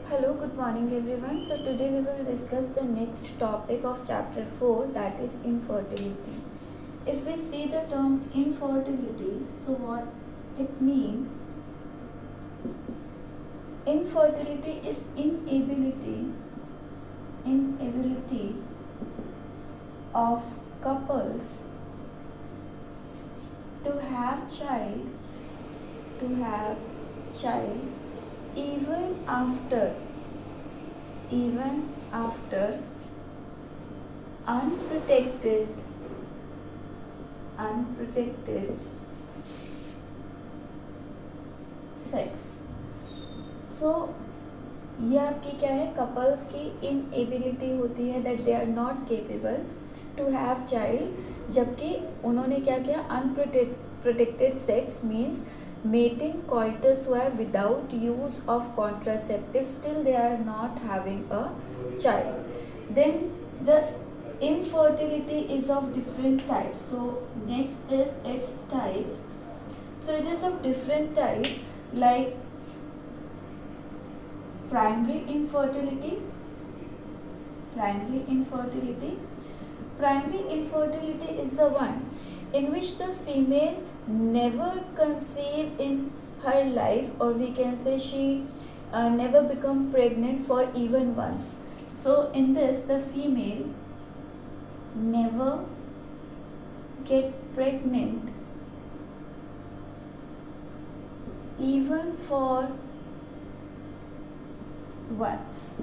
Hello, good morning everyone. So today we will discuss the next topic of chapter 4, that is infertility. If we see the term infertility, so what it means? Infertility is inability of couples to have child even after unprotected sex. So ये आपकी क्या है, couples की inability होती है, that they are not capable to have child, जबकि उन्होंने क्या किया, unprotected sex means mating coitus were without use of contraceptives, still they are not having a child. Then the infertility is of different types. So next is its types. So it is of different types, like primary infertility. Primary infertility is the one in which the female never conceived in her life, or we can say she never become pregnant for even once. So in this, the female never get pregnant even for once.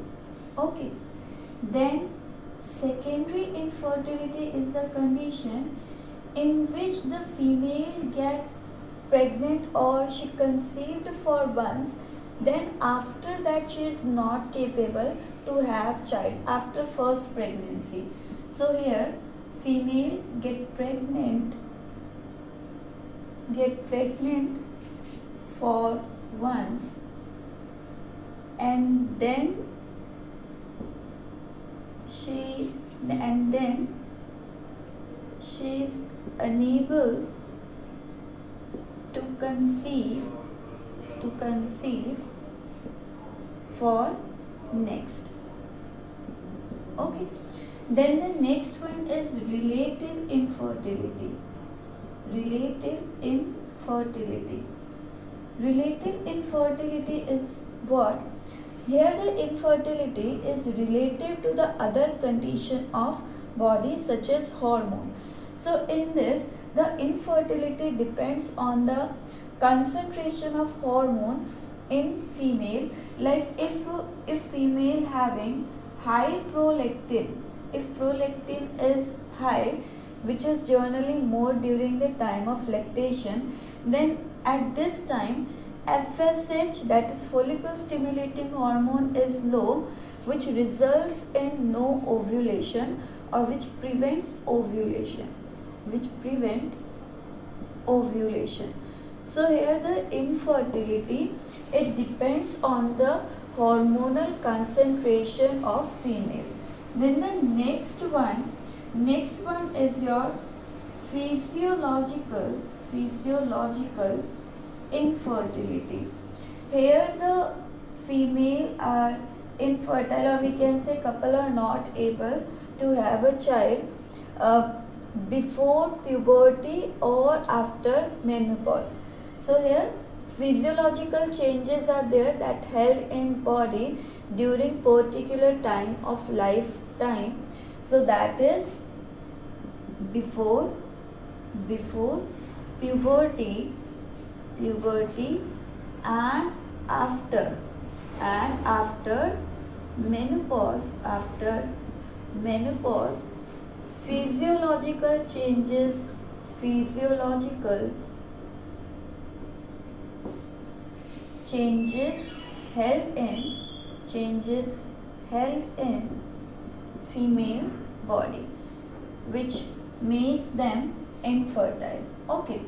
Okay. Then secondary infertility is the condition in which the female get pregnant or she conceived for once, then after that she is not capable to have child after first pregnancy. So here female get pregnant for once, and then she is unable to conceive for next. Okay. Then the next one is relative infertility. Relative infertility is what? Here the infertility is relative to the other condition of body, such as hormone. So in this, the infertility depends on the concentration of hormone in female. Like if female having high prolactin, if prolactin is high, which is generally more during the time of lactation, then at this time FSH, that is follicle stimulating hormone, is low, which results in no ovulation, or which prevents ovulation. So here the infertility, it depends on the hormonal concentration of female. Then the next one is your physiological infertility. Here the female are infertile, or we can say couple are not able to have a child before puberty or after menopause. So here physiological changes are there that held in body during particular time of lifetime. So that is before puberty and after menopause. Physiological changes held in female body, which make them infertile. Okay.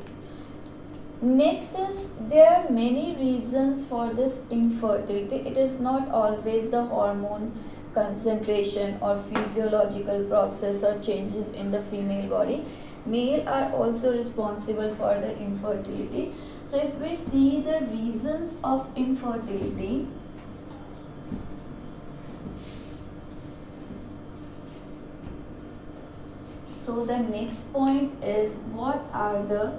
Next is, there are many reasons for this infertility. It is not always the hormone concentration or physiological process or changes in the female body. Male are also responsible for the infertility. So if we see the reasons of infertility, So the next point is, what are the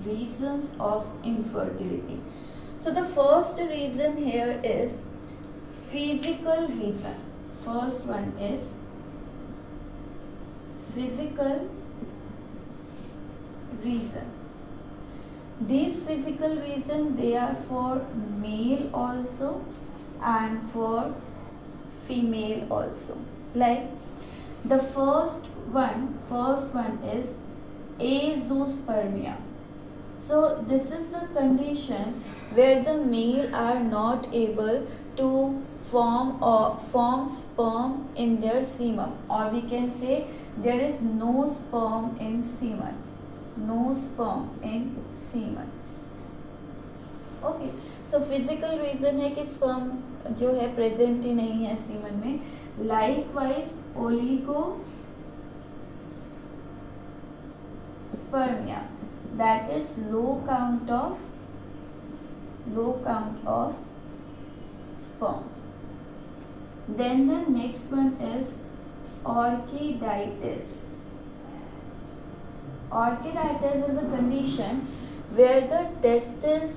reasons of infertility? So the first reason here is physical reason. First one is physical reason. These physical reason, they are for male also and for female also. Like the first one is azoospermia. So this is the condition where the male are not able to form sperm in their semen, or we can say there is no sperm in semen. No sperm in semen. Okay, so physical reason है कि sperm जो है present ही नहीं है semen में. Likewise oligospermia, that is low count of sperm. Then the next one is orchiditis. Orchiditis is a condition where the testes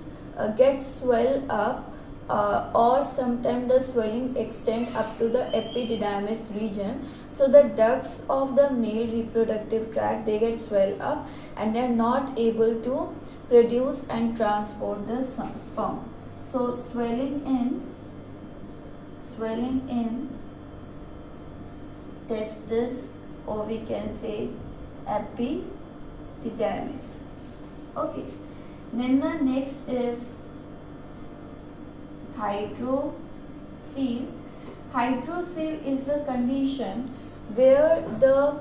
get swell up, or sometimes the swelling extend up to the epididymis region. So the ducts of the male reproductive tract, they get swell up and they are not able to produce and transport the sperm. So swelling in testes, or we can say epididymis. Okay, then the next is hydrocele. Hydrocele is a condition where the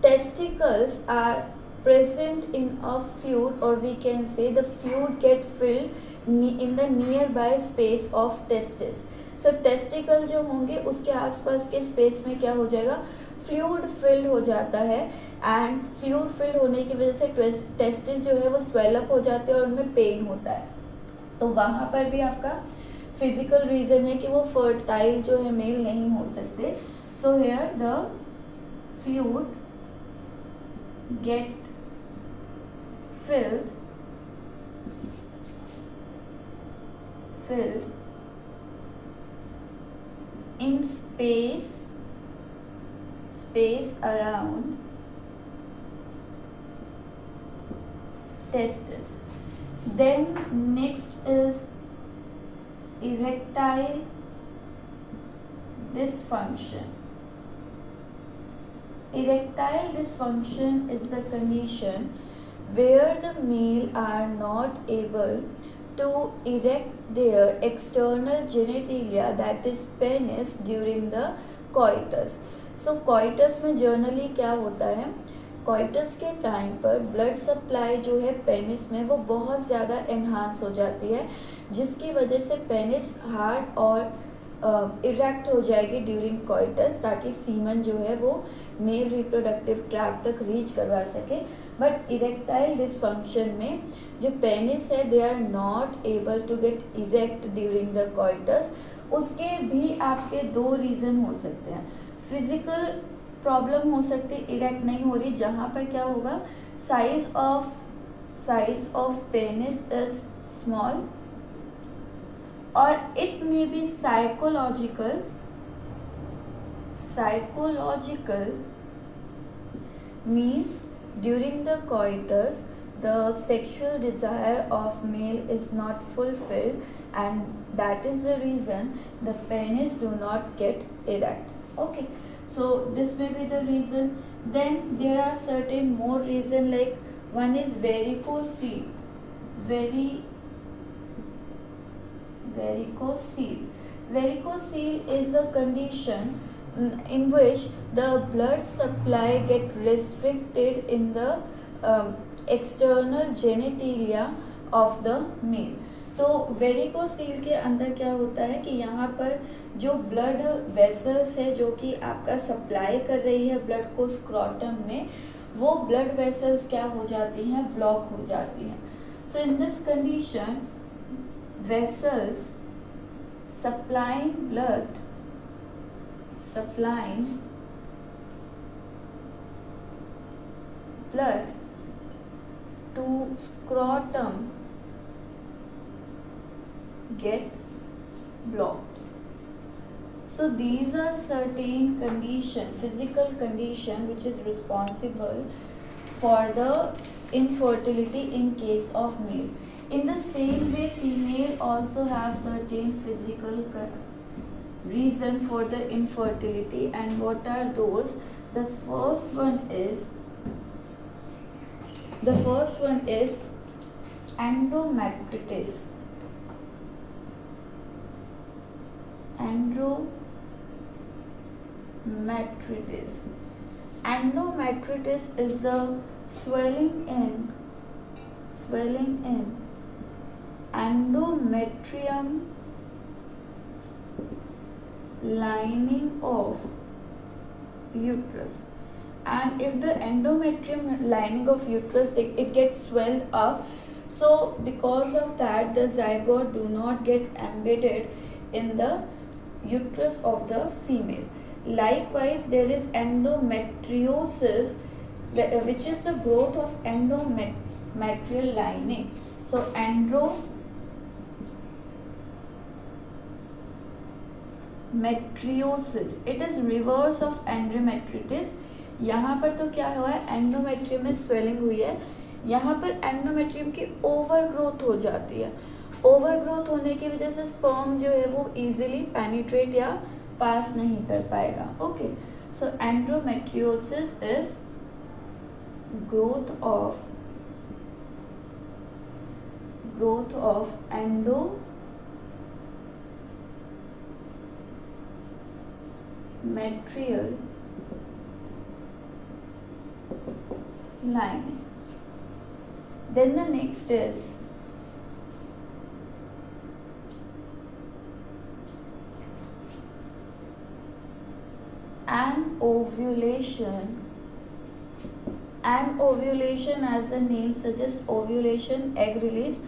testicles are present in a fluid, or we can say the fluid get filled in the nearby space of testis. So testicle जो होंगे उसके आसपास के space में क्या हो जाएगा, fluid filled हो जाता है. एंड फ्लूइड फिल्ड होने की वजह से टेस्टिस जो है वो स्वेलअप हो जाते हैं और उनमें पेन होता है. तो वहाँ पर भी आपका फिजिकल रीजन है कि वो फर्टाइल जो है मेल नहीं हो सकते. So here the fluid get filled in space around testis. Then next is erectile dysfunction. Erectile dysfunction is the condition where the male are not able to erect their external genitalia, that is penis, during the coitus. So coitus में generally क्या होता है, coitus के time पर blood supply जो है penis में वो बहुत ज़्यादा एनहांस हो जाती है, जिसकी वजह से पेनिस हार्ड और इरेक्ट हो जाएगी ड्यूरिंग कोइटस, ताकि सीमन जो है वो मेल रिप्रोडक्टिव ट्रैक्ट तक रीच करवा सके. बट इरेक्टाइल डिसफंक्शन में जो पेनिस है they are not able to get erect during the coitus. उसके भी आपके दो रीज़न हो सकते हैं. फिजिकल प्रॉब्लम हो सकती है, इरेक्ट नहीं हो रही, जहाँ पर क्या होगा, size of penis is small, और it may be psychological means during the coitus the sexual desire of male is not fulfilled, and that is the reason the penis do not get erect. Okay, so this may be the reason. Then there are certain more reason, like one is varicocele. Varicocele is a condition in which the blood supply get restricted in the external genitalia of the male. तो varicocele के अंदर क्या होता है कि यहाँ पर जो ब्लड वेसल्स है जो कि आपका सप्लाई कर रही है ब्लड को स्क्रोटम में, वो ब्लड वेसल्स क्या हो जाती हैं, ब्लॉक हो जाती हैं. So in this condition vessels supplying blood to scrotum get blocked. So these are certain condition, physical condition which is responsible for the infertility in case of male. In the same way, female also have certain physical reason for the infertility, and what are those? The first one is endometritis. Endometritis is the swelling in endometrium lining of uterus. And if the endometrium lining of uterus, it gets swelled up, so because of that the zygote do not get embedded in the uterus of the female. Likewise, there is endometriosis, which is the growth of endometrial lining. So endometriosis, it is reverse of endometritis. यहाँ पर तो क्या हुआ है, endometrium में swelling हुई है, यहाँ पर एंडोमेट्रियम की ओवर ग्रोथ हो जाती है. ओवर ग्रोथ होने की वजह से स्पर्म जो है वो इजीली पेनिट्रेट या पास नहीं कर पाएगा. Okay, so endometriosis is growth of endometrial lining. Then the next is anovulation. Anovulation, as the name suggests, ovulation, egg release.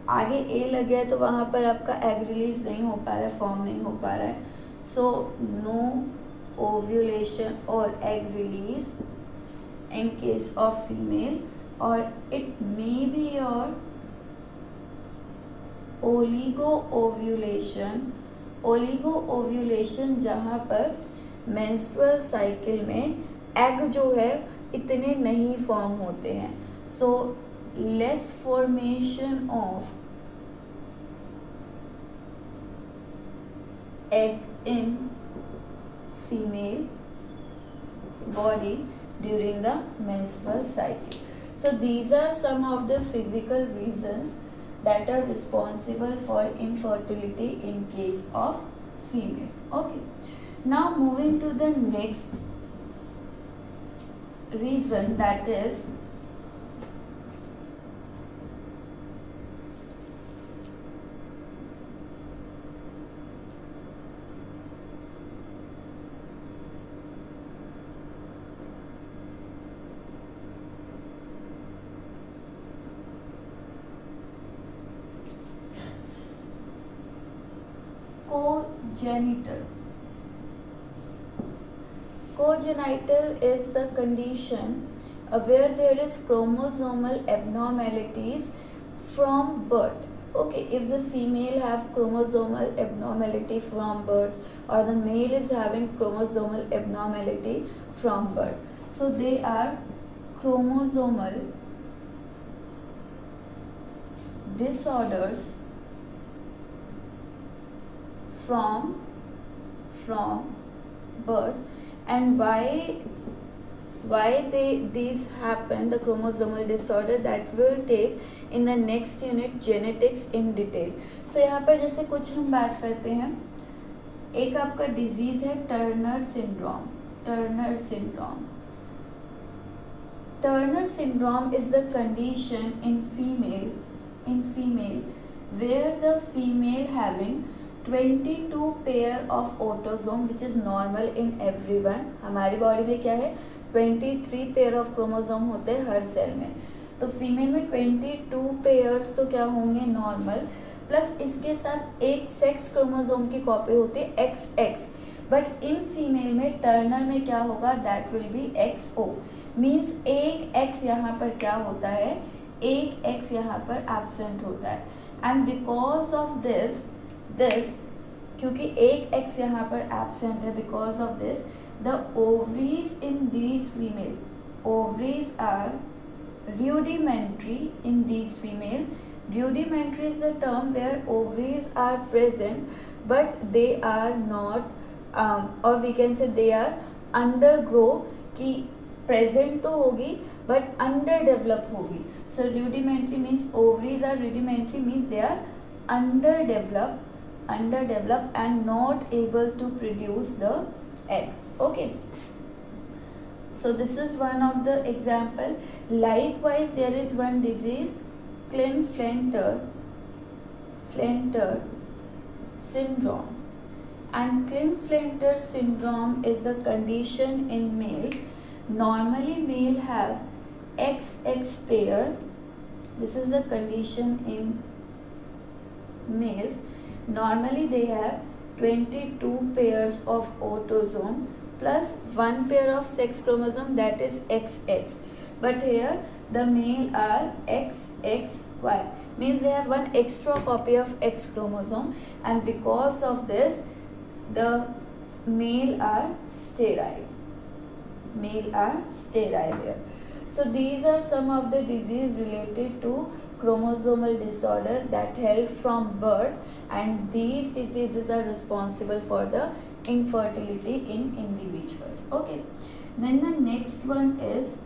आगे ए लग गया तो वहाँ पर आपका एग रिलीज नहीं हो पा रहा है, फॉर्म नहीं हो पा रहा है. सो नो ओव्यूलेशन और egg release in case of female, or it may be your oligo-ovulation जहाँ पर menstrual cycle में एग जो है इतने नहीं फॉर्म होते हैं. So less formation of egg in female body during the menstrual cycle. So these are some of the physical reasons that are responsible for infertility in case of female. Okay, now moving to the next reason, that is congenital. Congenital is the condition where there is chromosomal abnormalities from birth. Okay, if the female have chromosomal abnormality from birth, or the male is having chromosomal abnormality from birth, so they are chromosomal disorders from birth. And why these happen, the chromosomal disorder, that will take in the next unit, genetics in detail. So यहाँ पर जैसे कुछ हम बात करते हैं, एक आपका डिजीज है Turner syndrome. Turner syndrome is the condition in female where the female having 22 pair of autosome which is normal in everyone. हमारी बॉडी में क्या है, 23 पेयर ऑफ क्रोमोसोम होते हैं हर सेल में. तो फीमेल में 22 पेयर्स तो क्या होंगे, नॉर्मल, प्लस इसके साथ एक सेक्स क्रोमोसोम की कॉपी होती है XX. बट इन फीमेल में टर्नर में क्या होगा, that will be XO. Means एक एक्स यहाँ पर क्या होता है, एक एक्स यहाँ पर एब्सेंट होता है. एंड बिकॉज ऑफ दिस क्योंकि एक एक्स यहाँ पर एब्सेंट है, because of this the ovaries in these female, ovaries are rudimentary in these female. Rudimentary is the term where ovaries are present but they are not or we can say they are undergrow, कि present तो होगी but underdeveloped होगी. So rudimentary means ovaries are rudimentary means they are underdeveloped and not able to produce the egg. Okay. So this is one of the example. Likewise, there is one disease, Klinefelter syndrome. And Klinefelter syndrome is the condition in male. Normally, male have XX pair. This is the condition in males. Normally, they have 22 pairs of autosome plus one pair of sex chromosome, that is XX. But here the male are XXY, means they have one extra copy of X chromosome, and because of this the male are sterile. Here. So these are some of the disease related to chromosomal disorder that help from birth, and these diseases are responsible for the infertility in individuals. Okay, then the next one is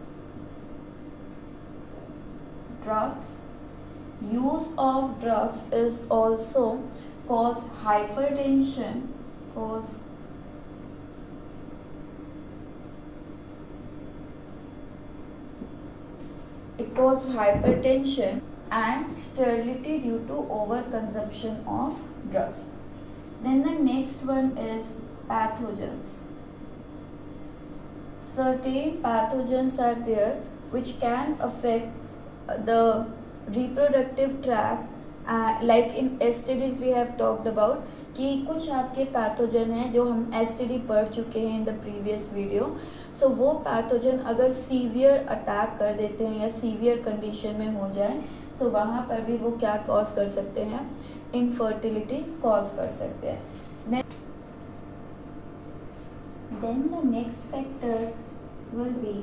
drugs. Use of drugs is also cause hypertension, it cause hypertension and sterility due to overconsumption of drugs. Then the next one is pathogens. Certain pathogens are there which can affect the reproductive tract, like in STDs we have talked about कि कुछ आपके pathogen हैं जो हम STD पढ़ चुके हैं in the previous video. सो वो पैथोजन अगर सीवियर अटैक कर देते हैं या सीवियर कंडीशन में हो जाए, सो वहाँ पर भी वो क्या कॉज कर सकते हैं, इनफर्टिलिटी कॉज कर सकते हैं. Then the next factor will be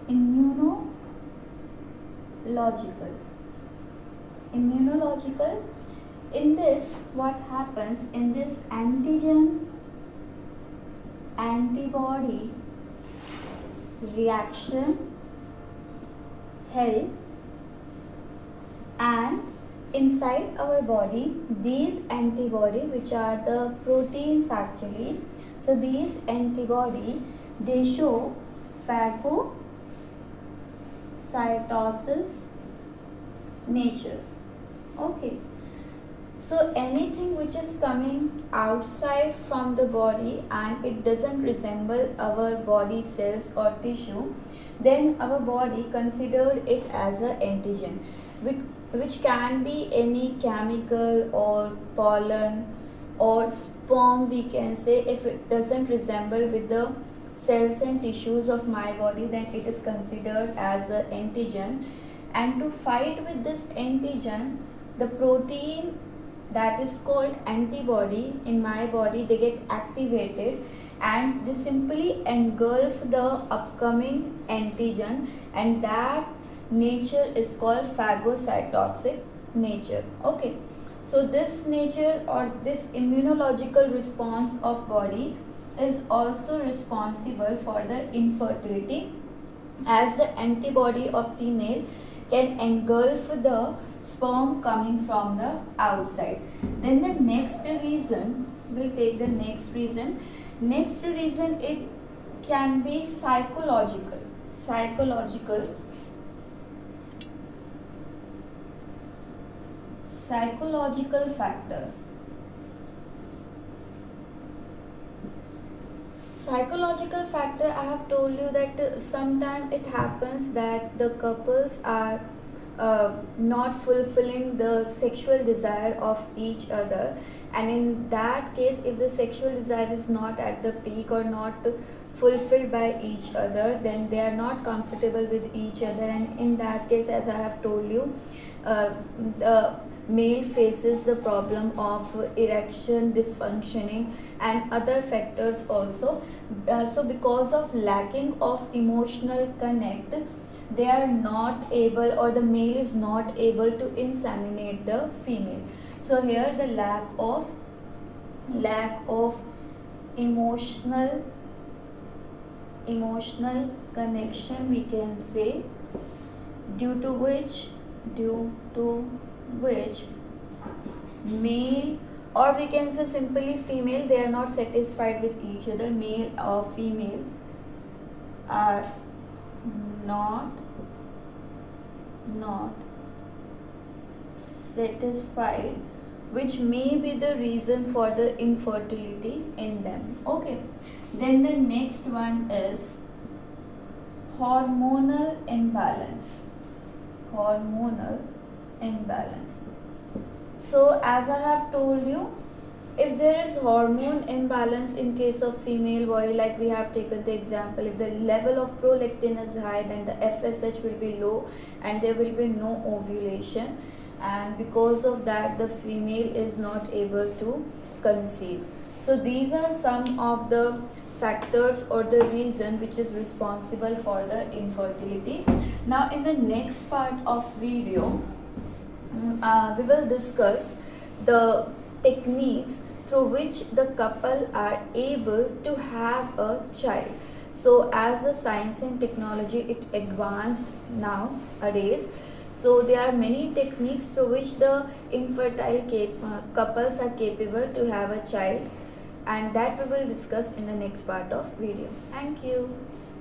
immunological. In this, what happens in this antibody reaction help, and inside our body these antibody, which are the proteins actually, so these antibody they show phagocytosis nature. Okay, so anything which is coming outside from the body and it doesn't resemble our body cells or tissue, then our body considered it as an antigen, which can be any chemical or pollen or sperm, we can say. If it doesn't resemble with the cells and tissues of my body, then it is considered as an antigen. And to fight with this antigen, the protein that is called antibody in my body, they get activated and they simply engulf the upcoming antigen, and that nature is called phagocytotic nature. Okay, so this nature or this immunological response of body is also responsible for the infertility, as the antibody of female can engulf the sperm coming from the outside. Then the next reason, we'll take the next reason. Next reason, it can be psychological factor. Psychological factor, I have told you that sometimes it happens that the couples are not fulfilling the sexual desire of each other, and in that case, if the sexual desire is not at the peak or not fulfilled by each other, then they are not comfortable with each other, and in that case, as I have told you, the male faces the problem of erection dysfunctioning and other factors also. So because of lacking of emotional connect, they are not able, or the male is not able to inseminate the female. So here the lack of emotional connection, we can say, due to which male, or we can say simply female, they are not satisfied with each other. Male or female are not satisfied, which may be the reason for the infertility in them. Okay, then the next one is hormonal imbalance. So as I have told you, if there is hormone imbalance in case of female body, like we have taken the example, if the level of prolactin is high, then the FSH will be low and there will be no ovulation, and because of that the female is not able to conceive. So these are some of the factors or the reason which is responsible for the infertility. Now in the next part of video, we will discuss the techniques through which the couple are able to have a child. So as the science and technology it advanced nowadays, so there are many techniques through which the infertile couples are capable to have a child, and that we will discuss in the next part of video. Thank you.